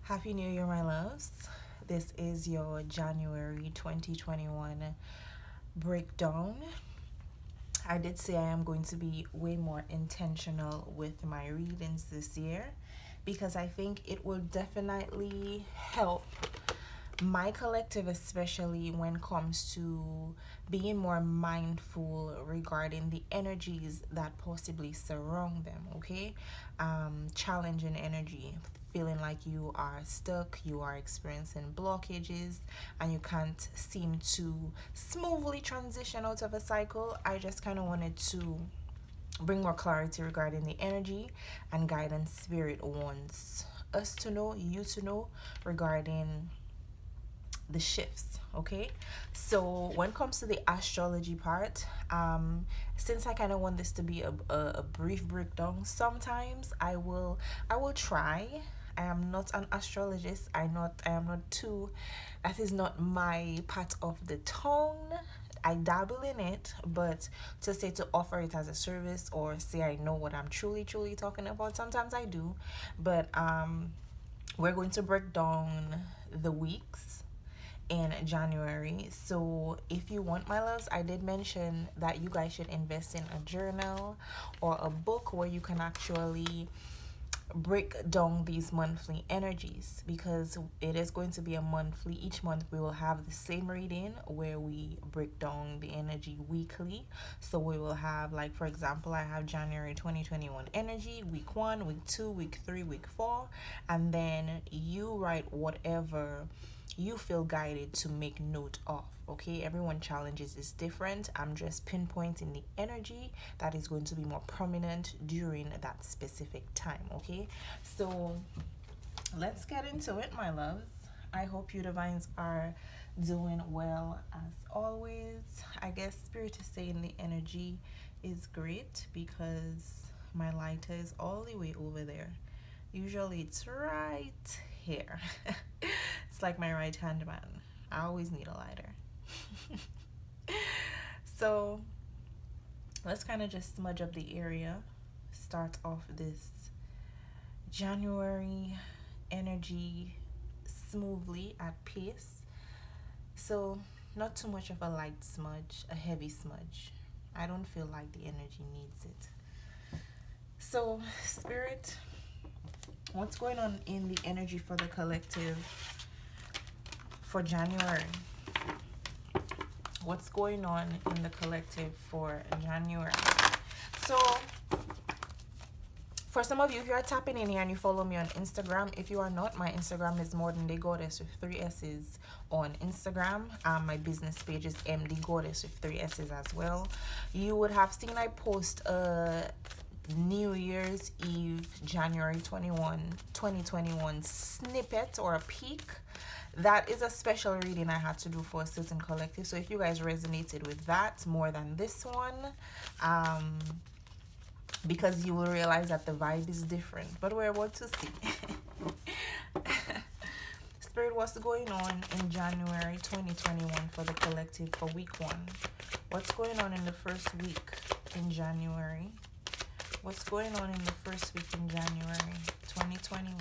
Happy New Year, my loves. This is your January 2021 breakdown. I did say I am going to be way more intentional with my readings this year because I think it will definitely help my collective, especially when it comes to being more mindful regarding the energies that possibly surround them. Okay, challenging energy, feeling like you are stuck, you are experiencing blockages, and you can't seem to smoothly transition out of a cycle. I just kind of wanted to bring more clarity regarding the energy and guidance spirit wants us to know, you to know, regarding the shifts. Okay, so when it comes to the astrology part, since I kind of want this to be a brief breakdown, sometimes I will try. I am not an astrologist. I am not too, that is not my part of the tongue. I dabble in it, but to say to offer it as a service or say I know what I'm truly talking about, sometimes I do. But we're going to break down the weeks in January. So if you want, my loves, I did mention that you guys should invest in a journal or a book where you can actually break down these monthly energies, because it is going to be a monthly. Each month we will have the same reading where we break down the energy weekly. So we will have, like, for example, I have January 2021 energy, week 1, week 2, week 3, week 4, and then you write whatever you feel guided to make note of. Okay, everyone challenges is different. I'm just pinpointing the energy that is going to be more prominent during that specific time. Okay, so let's get into it, my loves. I hope you divines are doing well as always. I guess spirit is saying the energy is great because my lighter is all the way over there. Usually it's right here. It's like my right hand man. I always need a lighter. So let's kind of just smudge up the area. Start off this January energy smoothly at pace. So not too much of a light smudge, a heavy smudge. I don't feel like the energy needs it. So spirit, what's going on in the energy for the collective for January? What's going on in the collective for January? So for some of you, if you are tapping in here and you follow me on Instagram, if you are not, my Instagram is Mdgoddess with 3 S's on Instagram. My business page is Mdgoddess with 3 S's as well. You would have seen I post a New Year's Eve January 2021 snippet or a peek. That is a special reading I had to do for a certain collective. So if you guys resonated with that more than this one, because you will realize that the vibe is different. But we're about to see. Spirit, what's going on in January 2021 for the collective for week 1? What's going on in the first week in January? What's going on in the first week in January 2021?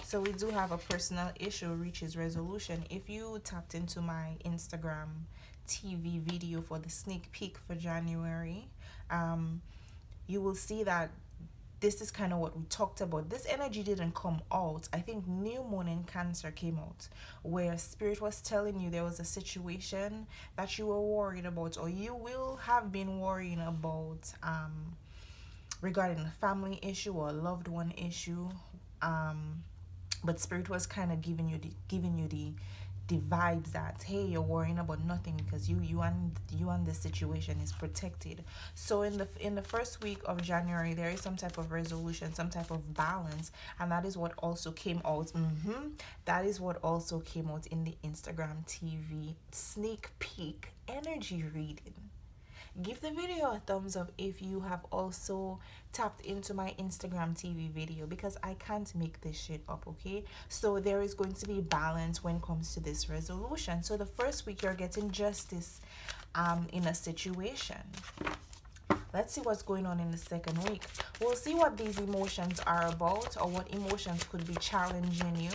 So we do have a personal issue reaches resolution. If you tapped into my Instagram TV video for the sneak peek for January, you will see that this is kind of what we talked about. This energy didn't come out. I think new moon in Cancer came out, where spirit was telling you there was a situation that you were worried about, or you will have been worrying about, regarding a family issue or a loved one issue. But spirit was kind of giving you the vibes that, hey, you're worrying about nothing because you and the situation is protected. So in the first week of January, there is some type of resolution, some type of balance, and that is what also came out. That is what also came out in the Instagram TV sneak peek energy reading. Give the video a thumbs up if you have also tapped into my Instagram TV video, because I can't make this shit up, okay? So there is going to be balance when it comes to this resolution. So the first week you're getting justice in a situation. Let's see what's going on in the second week. We'll see what these emotions are about, or what emotions could be challenging you.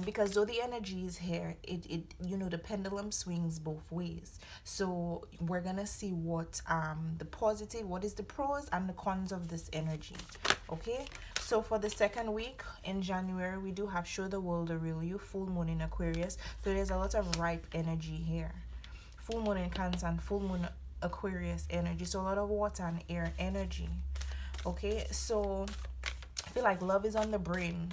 Because though the energy is here, it the pendulum swings both ways. So we're gonna see what the positive, what is the pros and the cons of this energy. Okay, so for the second week in January, we do have Show the World the Real You, full moon in Aquarius. So there's a lot of ripe energy here. Full moon in Cancer and full moon Aquarius energy. So a lot of water and air energy. Okay, so I feel like love is on the brain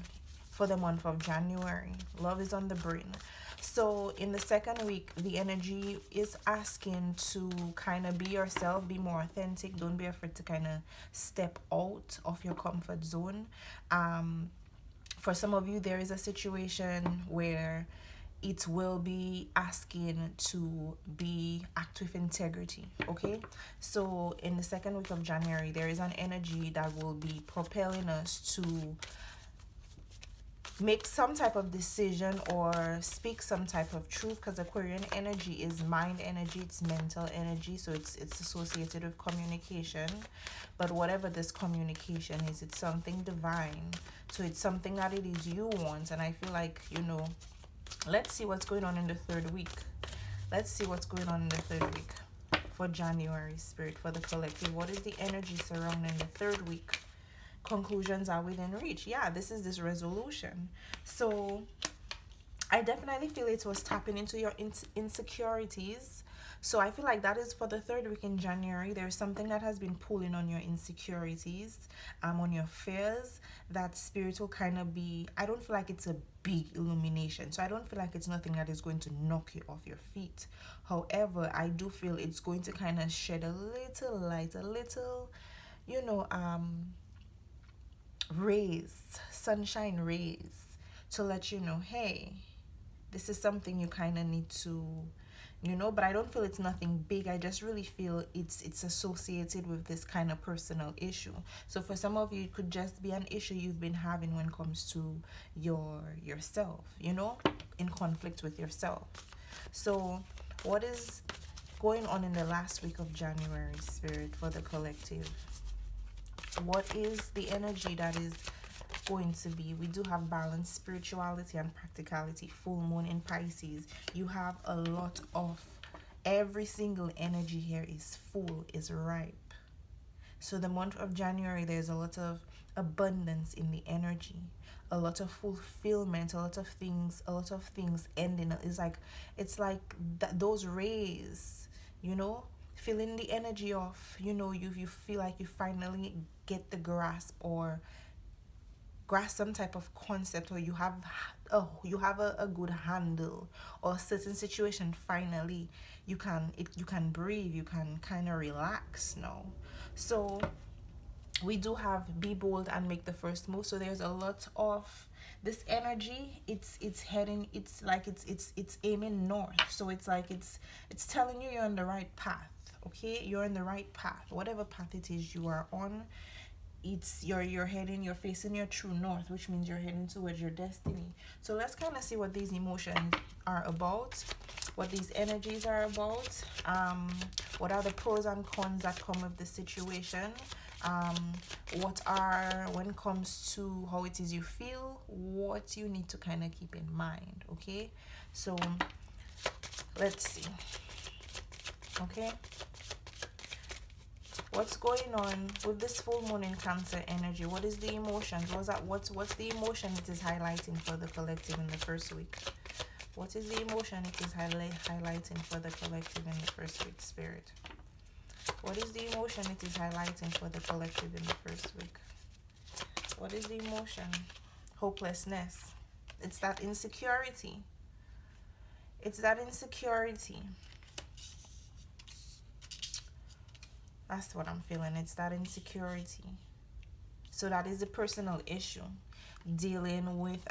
for the month of January. Love is on the brain. So in the second week, the energy is asking to kind of be yourself, be more authentic. Don't be afraid to kind of step out of your comfort zone. For some of you, there is a situation where it will be asking to act with integrity. Okay, so in the second week of January, there is an energy that will be propelling us to make some type of decision or speak some type of truth, because Aquarian energy is mind energy, it's mental energy, so it's associated with communication. But whatever this communication is, it's something divine, so it's something that it is you want. And I feel like, let's see what's going on in the third week. Let's see what's going on in the third week for January, Spirit, for the collective. What is the energy surrounding the third week? Conclusions are within reach. Yeah, this is this resolution. So I definitely feel it was tapping into your insecurities. So I feel like that is for the third week in January. There's something that has been pulling on your insecurities, on your fears. That Spirit will kind of be, I don't feel like it's a big illumination. So I don't feel like it's nothing that is going to knock you off your feet. However, I do feel it's going to kind of shed a little light, a little, rays, sunshine rays, to let you know, hey, this is something you kind of need to, but I don't feel it's nothing big. I just really feel it's associated with this kind of personal issue. So for some of you, it could just be an issue you've been having when it comes to yourself, in conflict with yourself. So what is going on in the last week of January, Spirit, for the collective? What is the energy that is going to be? We do have balance, spirituality and practicality, full moon in Pisces. You have a lot of, every single energy here is full, is ripe. So the month of January, there's a lot of abundance in the energy, a lot of fulfillment, a lot of things ending. It's like those rays, feeling the energy of, you feel like you finally get the grasp some type of concept, or you have a good handle, or a certain situation. Finally you can breathe, you can kind of relax now. So we do have be bold and make the first move. So there's a lot of this energy. It's heading, it's like it's aiming north. So it's like it's telling you you're on the right path. Okay, you're on the right path, whatever path it is you are on. It's you're facing your true north, which means you're heading towards your destiny. So let's kind of see what these emotions are about, what these energies are about, what are the pros and cons that come with the situation, what are, when it comes to how it is you feel, what you need to kind of keep in mind. Okay, so let's see. Okay, what's going on with this full moon in Cancer energy? What is the emotions? What's the emotion it is highlighting for the collective in the first week? What is the emotion it is highlighting for the collective in the first week, Spirit? What is the emotion it is highlighting for the collective in the first week? What is the emotion? Hopelessness. It's that insecurity. It's that insecurity. That's what I'm feeling. It's that insecurity. So that is a personal issue. Dealing with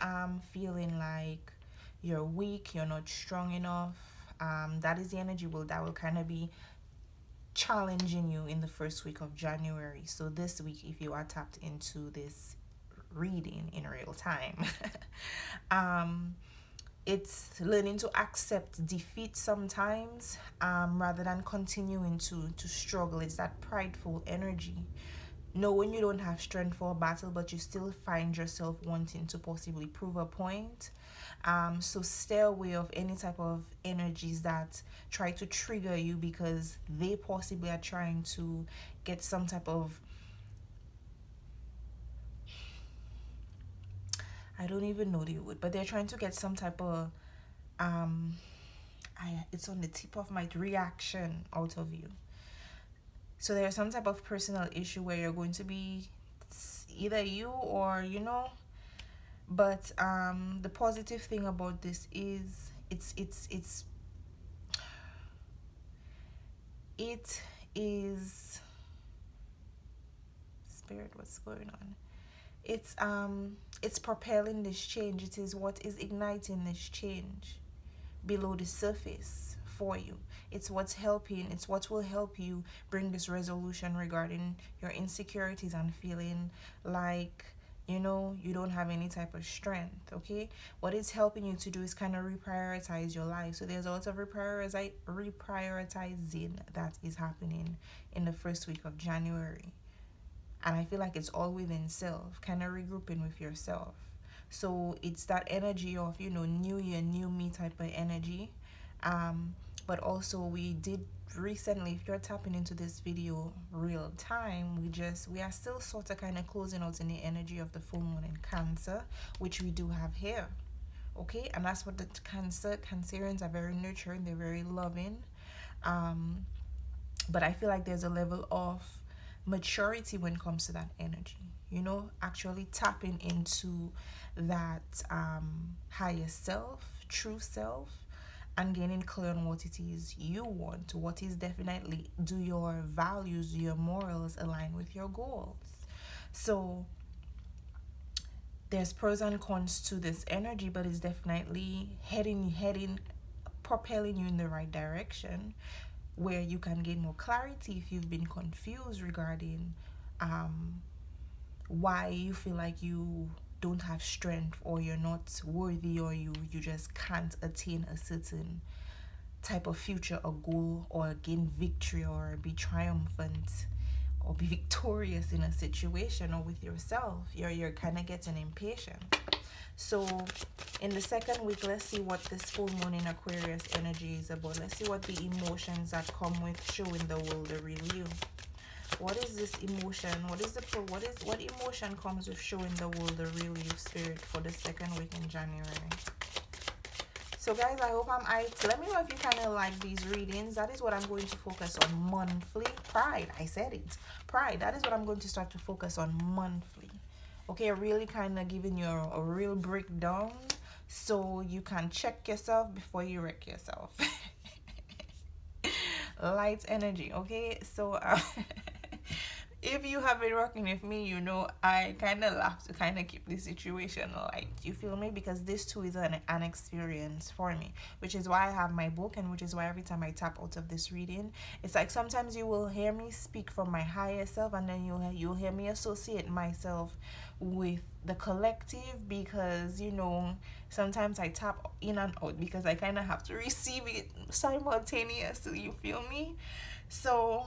feeling like you're weak, you're not strong enough. That is the energy that will kind of be challenging you in the first week of January. So this week, if you are tapped into this reading in real time, It's learning to accept defeat sometimes, rather than continuing to struggle. It's that prideful energy, knowing you don't have strength for a battle, but you still find yourself wanting to possibly prove a point. So stay away of any type of energies that try to trigger you, because they possibly are trying to get some type of, I don't even know the word, but they're trying to get some type of, um it's on the tip of my reaction out of you. So there's some type of personal issue where you're going to be, either you or but the positive thing about this is it is, spirit, what's going on? It's propelling this change. It is what is igniting this change below the surface for you. It's what's helping, it's what will help you bring this resolution regarding your insecurities and feeling like you don't have any type of strength. Okay, what it's helping you to do is kind of reprioritize your life. So there's a lot of reprioritizing that is happening in the first week of January, and I feel like it's all within self, kind of regrouping with yourself. So it's that energy of new year, new me type of energy. But also, we did recently, if you're tapping into this video real time, we are still sort of kind of closing out in the energy of the full moon in Cancer, which we do have here. Okay, and that's what the Cancerians are very nurturing, they're very loving. But I feel like there's a level of maturity when it comes to that energy, actually tapping into that higher self, true self, and getting clear on what it is you want, what is definitely, do your values, your morals align with your goals. So there's pros and cons to this energy, but it's definitely heading propelling you in the right direction, where you can gain more clarity if you've been confused regarding why you feel like you don't have strength, or you're not worthy, or you just can't attain a certain type of future or goal, or gain victory, or be triumphant, or be victorious in a situation, or with yourself. You're kind of getting impatient. So in the second week, let's see what this full moon in Aquarius energy is about. Let's see what the emotions that come with showing the world the real you. What is this emotion? What emotion comes with showing the world the real you, spirit, for the second week in January? So guys, I hope let me know if you kind of like these readings. That is what I'm going to focus on monthly. Pride, I said it. Pride, that is what I'm going to start to focus on monthly. Okay, really kind of giving you a real breakdown, so you can check yourself before you wreck yourself. Light energy, okay? So if you have been working with me, I kind of love to kind of keep the situation light. You feel me? Because this too is an experience for me, which is why I have my book, and which is why every time I tap out of this reading, it's like sometimes you will hear me speak from my higher self, and then you'll hear me associate myself with the collective, because sometimes I tap in and out because I kind of have to receive it simultaneously. You feel me? So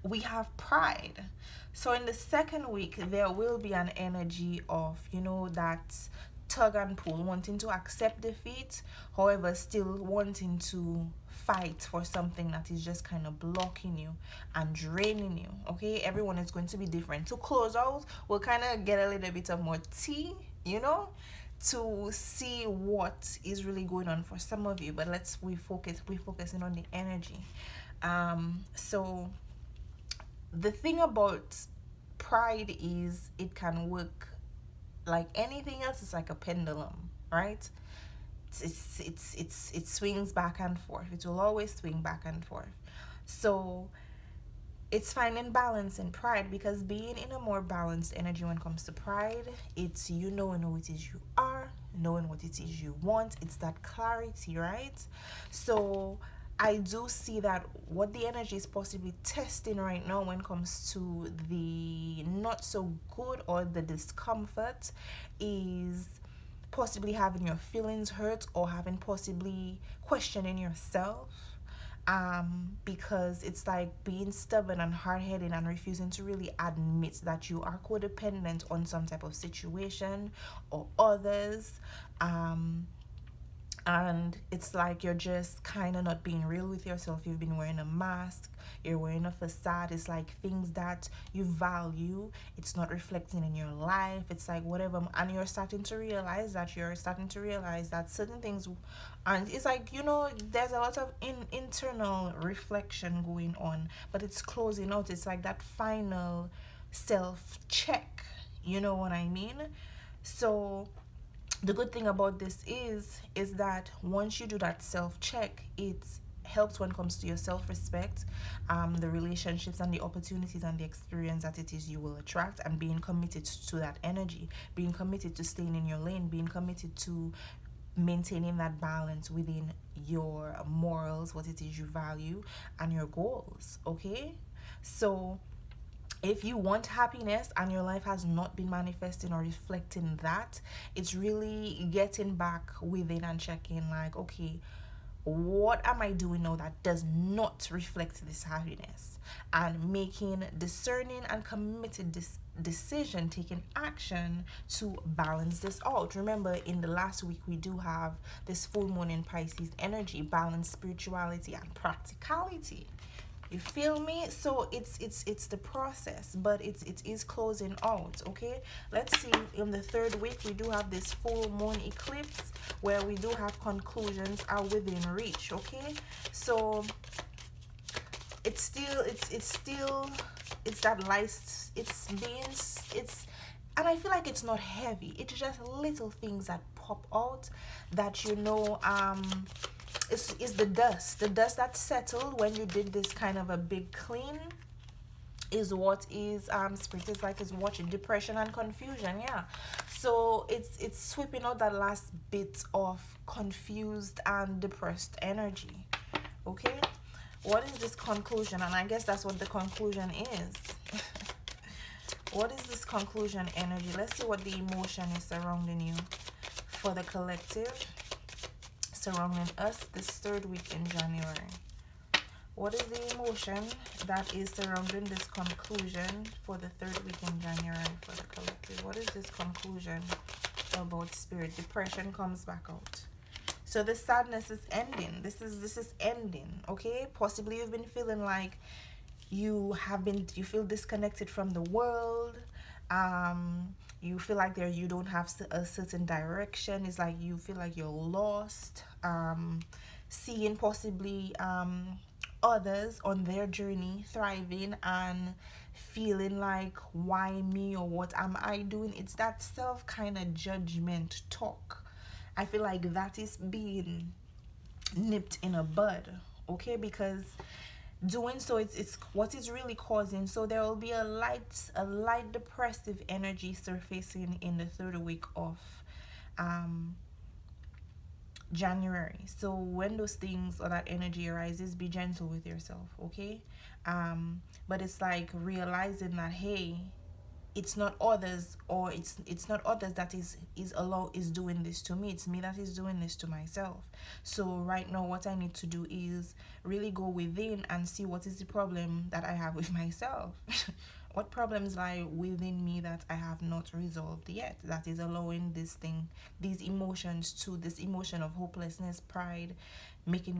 we have pride. So in the second week, there will be an energy of that tug and pull, wanting to accept defeat, however still wanting to fight for something that is just kind of blocking you and draining you. Okay, everyone is going to be different. To close out, we'll kind of get a little bit of more tea, to see what is really going on for some of you. But we're focusing on the energy. So the thing about pride is it can work like anything else. It's like a pendulum, right? It swings back and forth. It will always swing back and forth. So it's finding balance in pride, because being in a more balanced energy when it comes to pride, it's knowing who it is you are, knowing what it is you want. It's that clarity, right? So I do see that what the energy is possibly testing right now when it comes to the not so good or the discomfort is possibly having your feelings hurt, or having possibly questioning yourself, because it's like being stubborn and hard-headed and refusing to really admit that you are codependent on some type of situation or others. And it's like you're just kind of not being real with yourself. You've been wearing a mask, you're wearing a facade. It's like things that you value, it's not reflecting in your life. It's like whatever, and you're starting to realize that certain things, and it's like, there's a lot of internal reflection going on, but it's closing out. It's like that final self check, you know what I mean? So the good thing about this is that once you do that self check, it helps when it comes to your self-respect, the relationships and the opportunities and the experience that it is you will attract, and being committed to that energy, being committed to staying in your lane, being committed to maintaining that balance within your morals, what it is you value, and your goals. Okay, so if you want happiness and your life has not been manifesting or reflecting that, it's really getting back within and checking, like, okay, what am I doing now that does not reflect this happiness? And making discerning and committed decision, taking action to balance this out. Remember, in the last week, we do have this full moon in Pisces energy, balance spirituality and practicality. You feel me? So it's the process, but it is closing out. Okay, let's see. In the third week, we do have this full moon eclipse where we do have conclusions are within reach. Okay, so it's that light. It's and I feel like it's not heavy. It's just little things that pop out that it's the dust that settled when you did this kind of a big clean, is what is spirit is like, is watching depression and confusion. Yeah, so it's sweeping out that last bit of confused and depressed energy. Okay, what is this conclusion? And I guess that's what the conclusion is. What is this conclusion energy? Let's see what the emotion is surrounding you for the collective, surrounding us this third week in January. What is the emotion that is surrounding this conclusion for the third week in January for the collective? What is this conclusion about spirit? Depression comes back out. So the sadness is ending. This is ending. Okay, possibly you've been feeling like you feel disconnected from the world. You feel like you don't have a certain direction. It's like you feel like you're lost. Seeing possibly others on their journey thriving and feeling like, why me, or what am I doing? It's that self kind of judgment talk. I feel like that is being nipped in a bud. Okay, because doing so, it's what is really causing. So there will be a light depressive energy surfacing in the third week of January. So when those things or that energy arises, be gentle with yourself. Okay, but it's like realizing that, hey, it's not others, or it's not others that is doing this to me. It's me that is doing this to myself. So right now, what I need to do is really go within and see what is the problem that I have with myself. What problems lie within me that I have not resolved yet, that is allowing this emotion of hopelessness, pride, making